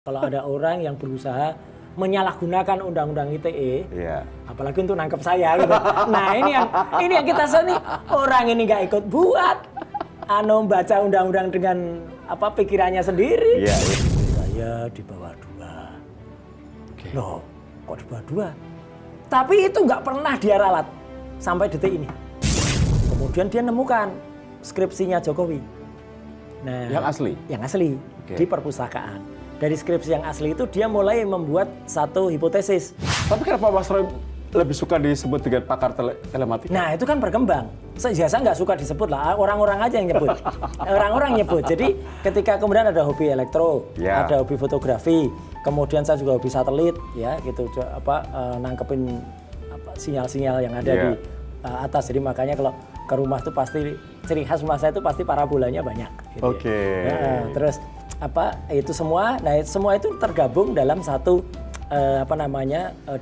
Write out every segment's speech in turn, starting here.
Kalau ada orang yang berusaha menyalahgunakan undang-undang ITE, apalagi untuk nangkep saya gitu. Nah ini yang kita seni orang ini nggak ikut buat, baca undang-undang dengan pikirannya sendiri. Saya di bawah 2. Loh, kok di bawah 2? Tapi itu nggak pernah dia ralat sampai detik ini. Kemudian dia nemukan skripsinya Jokowi. Nah, yang asli di perpustakaan. Dari skripsi yang asli itu dia mulai membuat satu hipotesis. Tapi kenapa Mas Roy lebih suka disebut dengan pakar telematika? Nah itu kan berkembang. Saya nggak suka disebut lah, orang-orang aja yang nyebut. Orang-orang nyebut. Jadi ketika kemudian ada hobi elektro, ada hobi fotografi, kemudian saya juga hobi satelit, ya gitu, nangkepin sinyal-sinyal yang ada di atas. Jadi makanya kalau ke rumah tuh pasti ciri khas rumah saya itu pasti parabolanya banyak. Gitu terus itu semua, nah semua itu tergabung dalam satu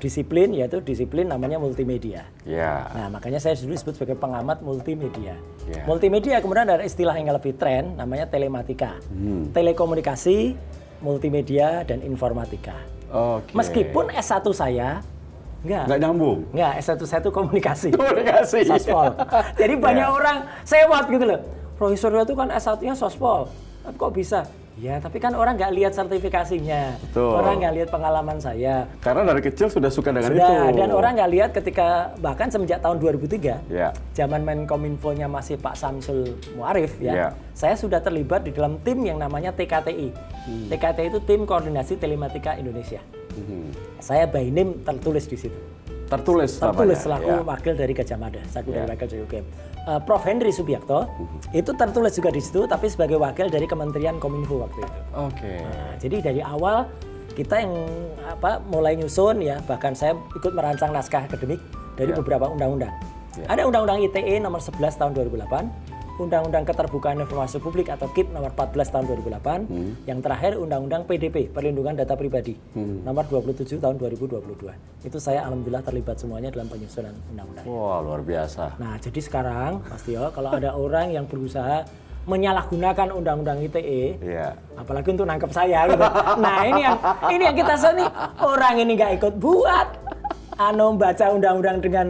disiplin, yaitu disiplin namanya multimedia. Nah makanya saya dulu disebut sebagai pengamat multimedia. Multimedia kemudian ada istilah yang lebih tren namanya telematika, telekomunikasi, multimedia dan informatika. Meskipun S1 saya nggak nyambung. Nggak, S1 saya itu komunikasi. Sospol. Jadi banyak orang sewot gitu loh. Profesor itu kan S1-nya sospol. Tapi kok bisa? Ya, tapi kan orang nggak lihat sertifikasinya. Orang nggak lihat pengalaman saya. Karena dari kecil sudah suka dengan itu. Dan orang nggak lihat ketika, bahkan semenjak tahun 2003, zaman Menkominfo-nya masih Pak Samsul Muarif, saya sudah terlibat di dalam tim yang namanya TKTI. TKTI itu Tim Koordinasi Telematika Indonesia. Saya by name tertulis di situ. Tertulis selaku wakil dari Gajah Mada, selaku dari wakil dari UGM. Prof. Henry Subiakto itu tertulis juga di situ, tapi sebagai wakil dari Kementerian Kominfo waktu itu. Nah, jadi dari awal kita yang mulai nyusun ya, bahkan saya ikut merancang naskah akademik dari beberapa undang-undang. Ada Undang-Undang ITE nomor 11 tahun 2008. Undang-Undang Keterbukaan Informasi Publik atau KIP nomor 14 tahun 2008, yang terakhir Undang-Undang PDP, Perlindungan Data Pribadi, nomor 27 tahun 2022. Itu saya alhamdulillah terlibat semuanya dalam penyusunan undang-undang. Wah, luar biasa. Nah, jadi sekarang Mas Tio, kalau ada orang yang berusaha menyalahgunakan Undang-Undang ITE, apalagi untuk nangkep saya gitu. Nah, ini yang kita seni orang ini nggak ikut buat, baca undang-undang dengan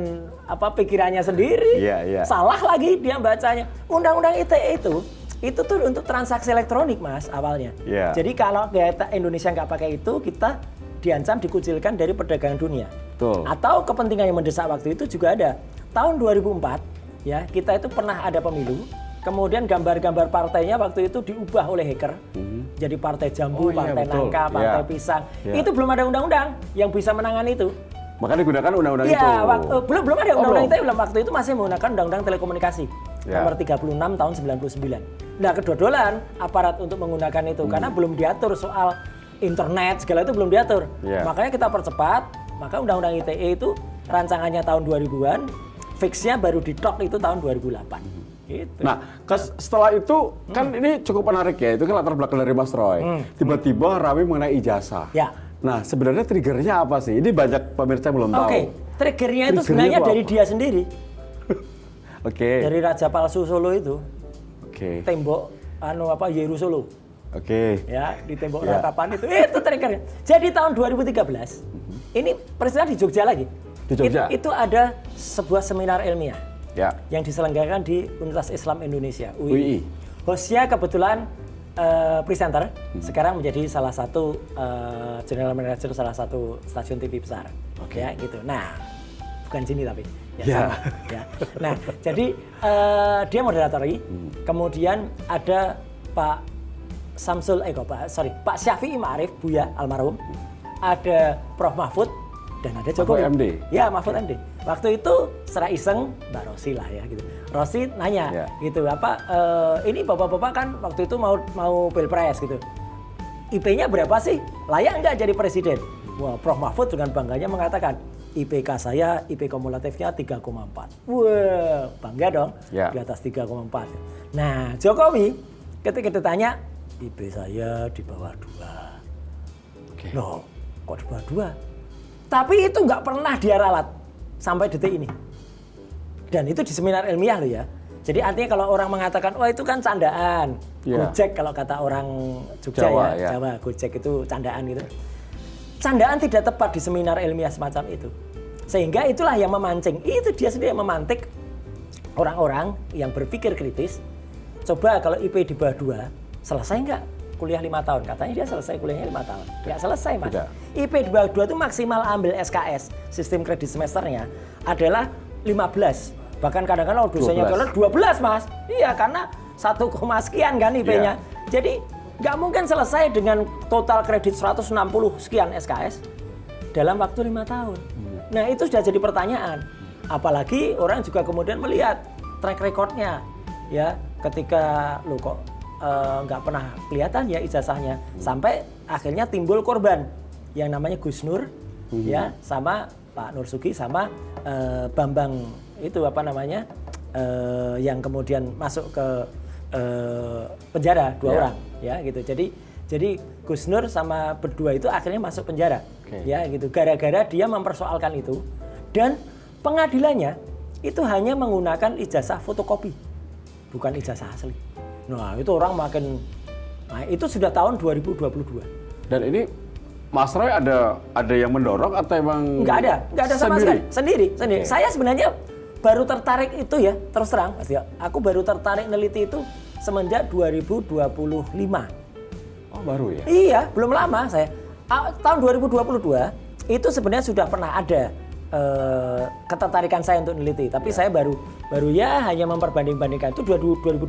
pikirannya sendiri, salah lagi dia bacanya. Undang-undang ITE itu tuh untuk transaksi elektronik Mas awalnya. Jadi kalau Indonesia nggak pakai itu, kita diancam dikucilkan dari perdagangan dunia. Atau kepentingan yang mendesak waktu itu juga ada. Tahun 2004 ya, kita itu pernah ada pemilu, kemudian gambar-gambar partainya waktu itu diubah oleh hacker. Jadi partai jambu, partai nangka, partai pisang. Itu belum ada undang-undang yang bisa menangani itu. Maka digunakan undang-undang itu. Belum ada undang-undang ITE, waktu itu masih menggunakan undang-undang telekomunikasi nomor 36 tahun 99. Nah, kedodolan aparat untuk menggunakan itu karena belum diatur soal internet segala itu belum diatur. Makanya kita percepat, maka undang-undang ITE itu rancangannya tahun 2000-an, fixnya baru ditok itu tahun 2008. Gitu. Nah, setelah itu kan ini cukup menarik ya, itu kan latar belakang dari Mas Roy. Tiba-tiba ramai mengenai ijazah. Nah, sebenarnya triggernya apa sih? Ini banyak pemirsa yang belum tahu. Triggernya itu sebenarnya dari dia sendiri. Dari Raja Palsu Solo itu. Tembok Yeru Solo. Ya, di tembok ratapan itu triggernya. Jadi tahun 2013, ini peristiwa di Jogja lagi. Di Jogja? Itu ada sebuah seminar ilmiah yang diselenggarakan di Universitas Islam Indonesia, UI. Hostnya kebetulan presenter, sekarang menjadi salah satu general manager salah satu stasiun TV besar, ya gitu. Nah, bukan sini tapi, sama, ya. Nah, jadi dia moderatori, kemudian ada Pak Syafi'i Ma'arif, Buya almarhum, ada Prof Mahfud, dan ada Jokowi. Mahfud MD. Ya, Mahfud MD. Waktu itu secara iseng Mbak Rosi lah ya gitu. Rosi nanya gitu, ini bapak-bapak kan waktu itu mau pilpres gitu. IP-nya berapa sih? Layak nggak jadi presiden? Wah, Prof Mahfud dengan bangganya mengatakan, IPK saya, IP kumulatifnya 3,4. Wah, bangga dong, di atas 3,4. Nah, Jokowi ketika ditanya, IP saya di bawah 2. Loh, kok di bawah 2? Tapi itu nggak pernah dia ralat sampai detik ini. Dan itu di seminar ilmiah loh ya. Jadi artinya kalau orang mengatakan, wah itu kan candaan, Gojek kalau kata orang Jogja Jawa, Jawa, Gojek itu candaan gitu. Candaan tidak tepat di seminar ilmiah semacam itu. Sehingga itulah yang memancing, itu dia sendiri yang memantik orang-orang yang berpikir kritis. Coba kalau IP di bawah 2, selesai nggak kuliah 5 tahun? Katanya dia selesai kuliahnya 5 tahun. Nggak selesai, Mas. Tidak. IP di bawah 2 itu maksimal ambil SKS, sistem kredit semesternya, adalah 15. Bahkan kadang-kadang dosennya kalau 12, Mas. Iya, karena 1, sekian kan IP-nya. Jadi nggak mungkin selesai dengan total kredit 160 sekian SKS dalam waktu 5 tahun. Nah, itu sudah jadi pertanyaan. Apalagi orang juga kemudian melihat track record-nya. Ya, ketika lo kok nggak pernah kelihatan ya ijazahnya, sampai akhirnya timbul korban yang namanya Gus Nur, ya, sama Pak Nursugi sama Bambang itu apa namanya yang kemudian masuk ke penjara 2 orang, ya gitu. Jadi Gus Nur sama berdua itu akhirnya masuk penjara, ya gitu. Gara-gara dia mempersoalkan itu, dan pengadilannya itu hanya menggunakan ijazah fotokopi, bukan ijazah asli. Nah, itu orang makin, nah itu sudah tahun 2022. Dan ini Mas Roy ada yang mendorong atau emang nggak ada sama sekali, sendiri. Saya sebenarnya baru tertarik itu ya, terus terang, Mas ya, aku baru tertarik neliti itu semenjak 2025. Oh, baru ya? Iya, belum lama saya. Tahun 2022 itu sebenarnya sudah pernah ada ketertarikan saya untuk neliti, tapi saya baru ya hanya memperbanding-bandingkan itu 2022.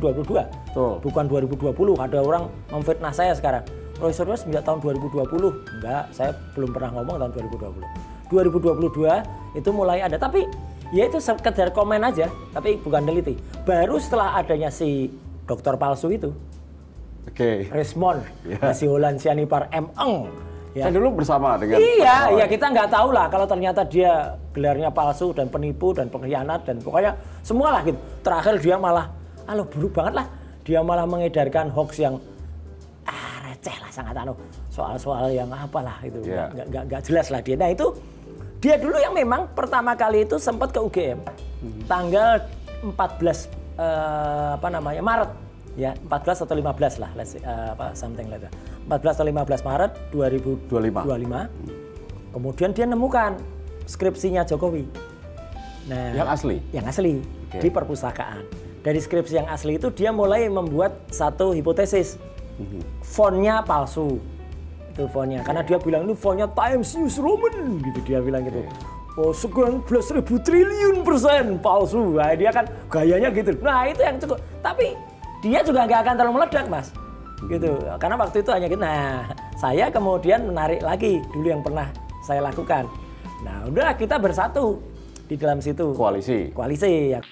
Bukan 2020. Ada orang memfitnah saya sekarang. Profesor sejak tahun 2020. Enggak, saya belum pernah ngomong tahun 2020. 2022 itu mulai ada, tapi ya itu sekedar komen aja, tapi bukan neliti. Baru setelah adanya si dokter palsu itu, Rismond, Nasiholan Sianipar M.Eng. Ya. Kan dulu bersama dengan Iya, kita nggak tahu lah kalau ternyata dia gelarnya palsu dan penipu dan pengkhianat dan pokoknya semua lah gitu. Terakhir dia malah, buruk banget lah, dia malah mengedarkan hoax yang receh lah, sangat soal-soal yang apalah itu, nggak jelas lah dia. Nah itu dia dulu yang memang pertama kali itu sempat ke UGM tanggal 14 Maret. Ya, 14 atau 15 lah, something like that. 14 atau 15 Maret 2025. Kemudian dia nemukan skripsinya Jokowi. Nah, yang asli di perpustakaan. Dari skripsi yang asli itu dia mulai membuat satu hipotesis. Fontnya palsu. Itu fontnya. Karena dia bilang ini fontnya Times News Roman gitu, dia bilang gitu. Oh, 19.000 triliun % palsu. Nah, dia kan gayanya gitu. Nah, itu yang cukup. Tapi dia juga nggak akan terlalu meledak, Mas, gitu. Karena waktu itu hanya gitu. Nah, saya kemudian menarik lagi dulu yang pernah saya lakukan. Nah, udah kita bersatu di dalam situ. Koalisi ya.